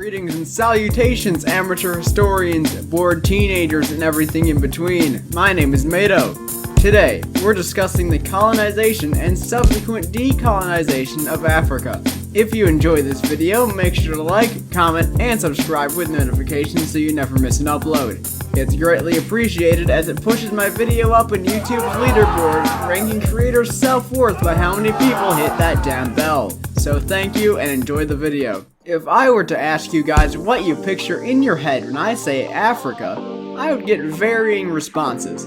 Greetings and salutations, amateur historians, bored teenagers, and everything in between. My name is Mado. Today, we're discussing the colonization and subsequent decolonization of Africa. If you enjoy this video, make sure to like, comment, and subscribe with notifications so you never miss an upload. It's greatly appreciated as it pushes my video up in YouTube's leaderboard, ranking creators' self-worth by how many people hit that damn bell. So thank you and enjoy the video. If I were to ask you guys what you picture in your head when I say Africa, I would get varying responses.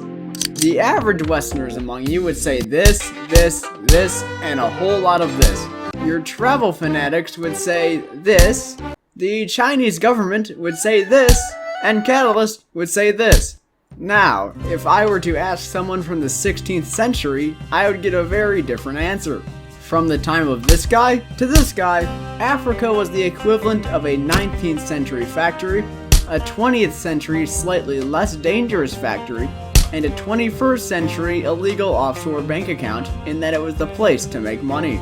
The average Westerners among you would say this, and a whole lot of this. Your travel fanatics would say this, the Chinese government would say this, and Catalyst would say this. Now, if I were to ask someone from the 16th century, I would get a very different answer. From the time of this guy to this guy, Africa was the equivalent of a 19th century factory, a 20th century slightly less dangerous factory, and a 21st century illegal offshore bank account in that it was the place to make money.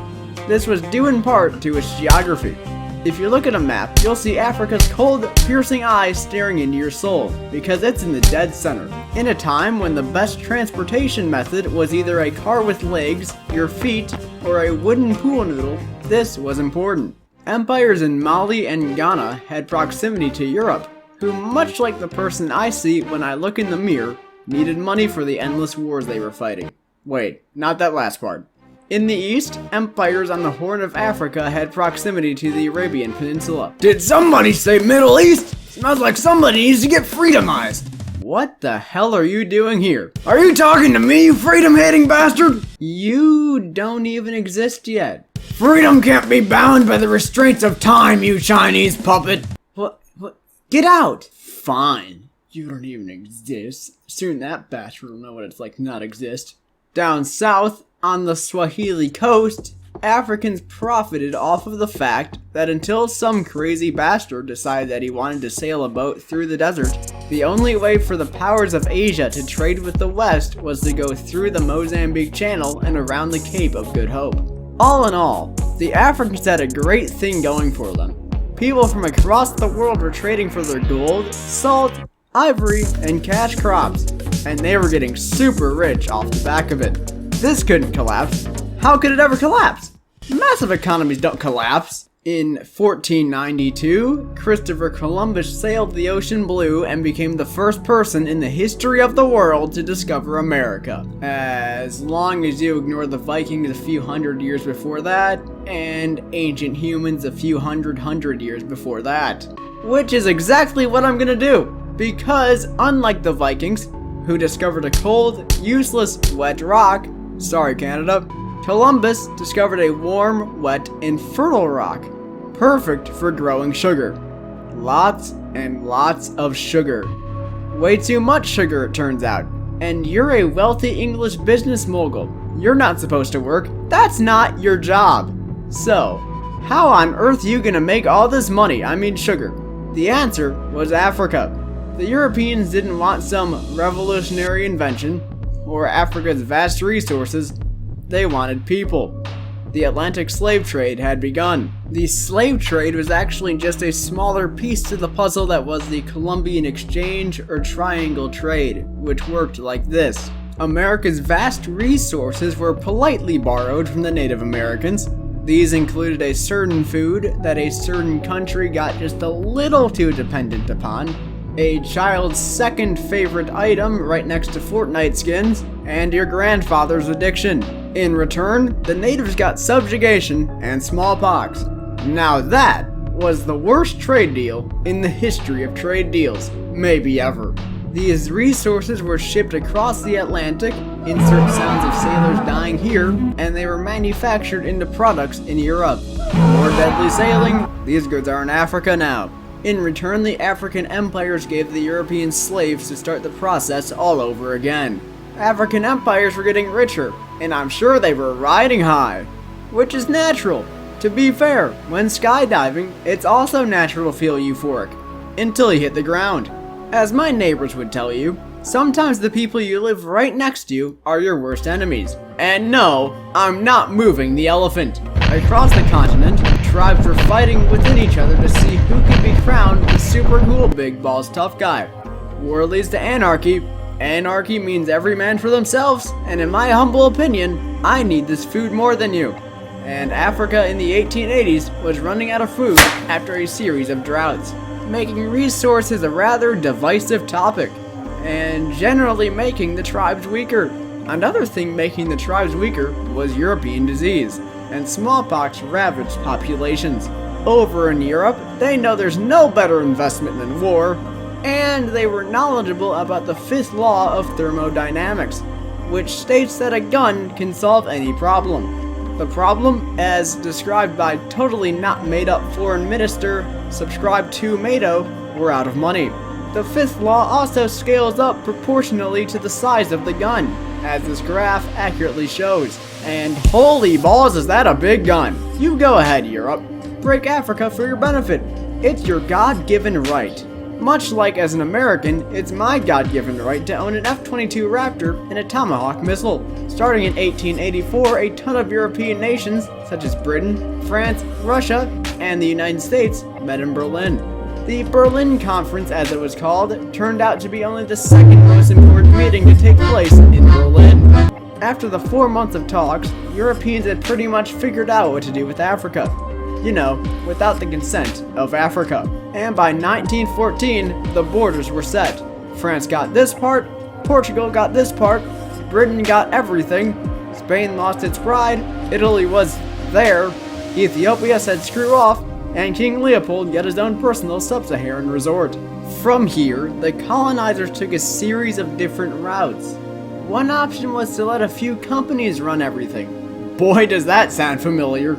This was due in part to its geography. If you look at a map, you'll see Africa's cold, piercing eyes staring into your soul, because it's in the dead center. In a time when the best transportation method was either a car with legs, your feet, or a wooden pool noodle, this was important. Empires in Mali and Ghana had proximity to Europe, who, much like the person I see when I look in the mirror, needed money for the endless wars they were fighting. Wait, not that last part. In the east, empires on the Horn of Africa had proximity to the Arabian Peninsula. Did somebody say Middle East? Smells like somebody needs to get freedomized. What the hell are you doing here? Are you talking to me, you freedom-hating bastard? You don't even exist yet. Freedom can't be bound by the restraints of time, you Chinese puppet. What? Get out! Fine. You don't even exist. Soon that bastard will know what it's like to not exist. Down south, on the Swahili coast, Africans profited off of the fact that until some crazy bastard decided that he wanted to sail a boat through the desert, the only way for the powers of Asia to trade with the West was to go through the Mozambique Channel and around the Cape of Good Hope. All in all, the Africans had a great thing going for them. People from across the world were trading for their gold, salt, ivory, and cash crops, and they were getting super rich off the back of it. This couldn't collapse. How could it ever collapse? Massive economies don't collapse. In 1492, Christopher Columbus sailed the ocean blue and became the first person in the history of the world to discover America. As long as you ignore the Vikings a few hundred years before that, and ancient humans a few hundred years before that. Which is exactly what I'm gonna do. Because unlike the Vikings, who discovered a cold, useless, wet rock, sorry Canada, Columbus discovered a warm, wet, and fertile rock, perfect for growing sugar. Lots and lots of sugar. Way too much sugar, it turns out. And you're a wealthy English business mogul. You're not supposed to work. That's not your job. So, how on earth are you gonna make all this money, I mean sugar? The answer was Africa. The Europeans didn't want some revolutionary invention, or Africa's vast resources. They wanted people. The Atlantic slave trade had begun. The slave trade was actually just a smaller piece to the puzzle that was the Columbian Exchange or triangle trade, which worked like this. America's vast resources were politely borrowed from the Native Americans. These included a certain food that a certain country got just a little too dependent upon, a child's second favorite item right next to Fortnite skins, and your grandfather's addiction. In return, the natives got subjugation and smallpox. Now that was the worst trade deal in the history of trade deals, maybe ever. These resources were shipped across the Atlantic, insert sounds of sailors dying here, and they were manufactured into products in Europe. More deadly sailing, these goods are in Africa now. In return, the African empires gave the European slaves to start the process all over again. African empires were getting richer, and I'm sure they were riding high. Which is natural. To be fair, when skydiving, it's also natural to feel euphoric. Until you hit the ground. As my neighbors would tell you, sometimes the people you live right next to are your worst enemies. And no, I'm not moving the elephant. Across the continent, tribes were fighting within each other to see who could be big balls tough guy. War leads to anarchy. Anarchy means every man for themselves, and in my humble opinion, I need this food more than you. And Africa in the 1880s was running out of food after a series of droughts, making resources a rather divisive topic, and generally making the tribes weaker. Another thing making the tribes weaker was European disease, and smallpox ravaged populations. Over in Europe, they know there's no better investment than war, and they were knowledgeable about the fifth law of thermodynamics, which states that a gun can solve any problem. The problem, as described by totally not made up foreign minister subscribed to Mato, we're out of money. The fifth law also scales up proportionally to the size of the gun, as this graph accurately shows. And holy balls, is that a big gun! You go ahead, Europe. Break Africa for your benefit. It's your God-given right. Much like as an American, it's my God-given right to own an F-22 Raptor and a Tomahawk missile. Starting in 1884, a ton of European nations, such as Britain, France, Russia, and the United States, met in Berlin. The Berlin Conference, as it was called, turned out to be only the second most important meeting to take place in Berlin. After the 4 months of talks, Europeans had pretty much figured out what to do with Africa. You know, without the consent of Africa. And by 1914, the borders were set. France got this part, Portugal got this part, Britain got everything, Spain lost its pride, Italy was there, Ethiopia said screw off, and King Leopold got his own personal sub-Saharan resort. From here, the colonizers took a series of different routes. One option was to let a few companies run everything. Boy, does that sound familiar.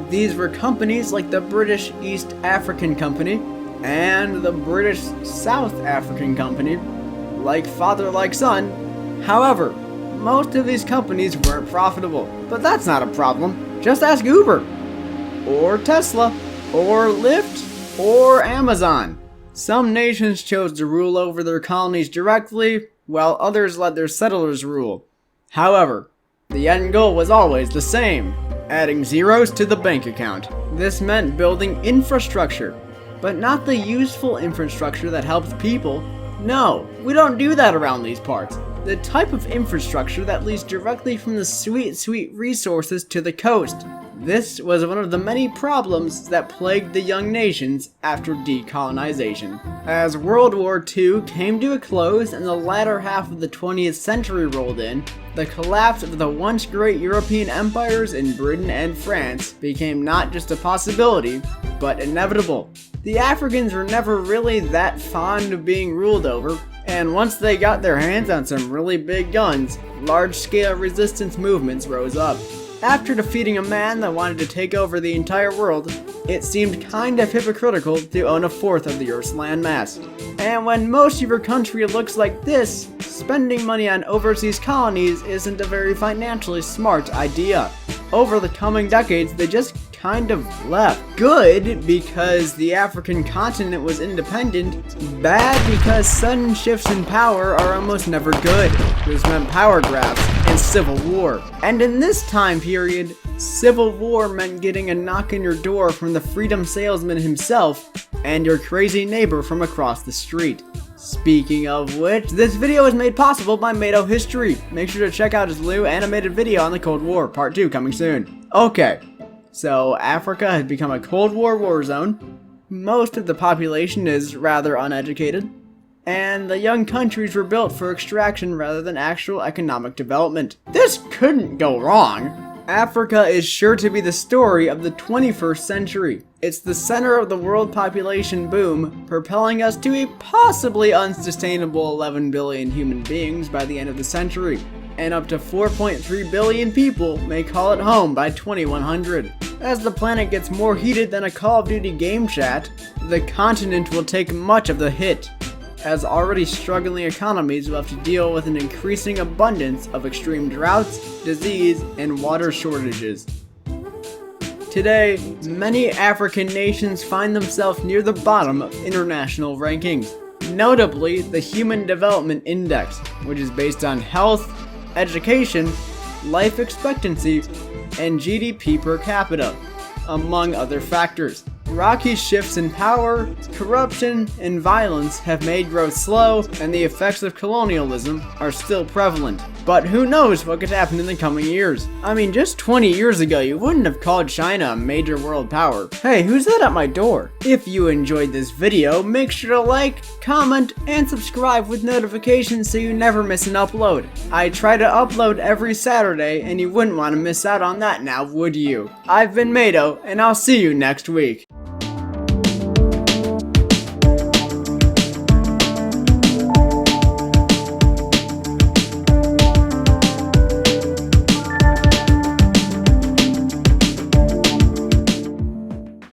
These were companies like the British East African Company and the British South African Company, like father like son. However, most of these companies weren't profitable, but that's not a problem. Just ask Uber, or Tesla, or Lyft, or Amazon. Some nations chose to rule over their colonies directly, while others let their settlers rule. However, the end goal was always the same: adding zeros to the bank account. This meant building infrastructure, but not the useful infrastructure that helps people. No, we don't do that around these parts. The type of infrastructure that leads directly from the sweet resources to the coast. This was one of the many problems that plagued the young nations after decolonization. As World War II came to a close and the latter half of the 20th century rolled in, the collapse of the once great European empires in Britain and France became not just a possibility, but inevitable. The Africans were never really that fond of being ruled over, and once they got their hands on some really big guns, large-scale resistance movements rose up. After defeating a man that wanted to take over the entire world, it seemed kind of hypocritical to own a fourth of the Earth's landmass. And when most of your country looks like this, spending money on overseas colonies isn't a very financially smart idea. Over the coming decades, they just kind of left. Good, because the African continent was independent. Bad, because sudden shifts in power are almost never good. This meant power grabs and civil war. And in this time period, civil war meant getting a knock on your door from the freedom salesman himself and your crazy neighbor from across the street. Speaking of which, this video is made possible by Mato History. Make sure to check out his new animated video on the Cold War, part 2 coming soon. Okay. So, Africa has become a Cold War zone, most of the population is rather uneducated, and the young countries were built for extraction rather than actual economic development. This couldn't go wrong! Africa is sure to be the story of the 21st century. It's the center of the world population boom, propelling us to a possibly unsustainable 11 billion human beings by the end of the century. And up to 4.3 billion people may call it home by 2100. As the planet gets more heated than a Call of Duty game chat, the continent will take much of the hit, as already struggling economies will have to deal with an increasing abundance of extreme droughts, disease, and water shortages. Today, many African nations find themselves near the bottom of international rankings, notably the Human Development Index, which is based on health, education, life expectancy, and GDP per capita, among other factors. rocky shifts in power, corruption, and violence have made growth slow, and the effects of colonialism are still prevalent. But who knows what could happen in the coming years? I mean, just 20 years ago, you wouldn't have called China a major world power. Hey, who's that at my door? If you enjoyed this video, make sure to like, comment, and subscribe with notifications so you never miss an upload. I try to upload every Saturday, and you wouldn't want to miss out on that now, would you? I've been Mado, and I'll see you next week.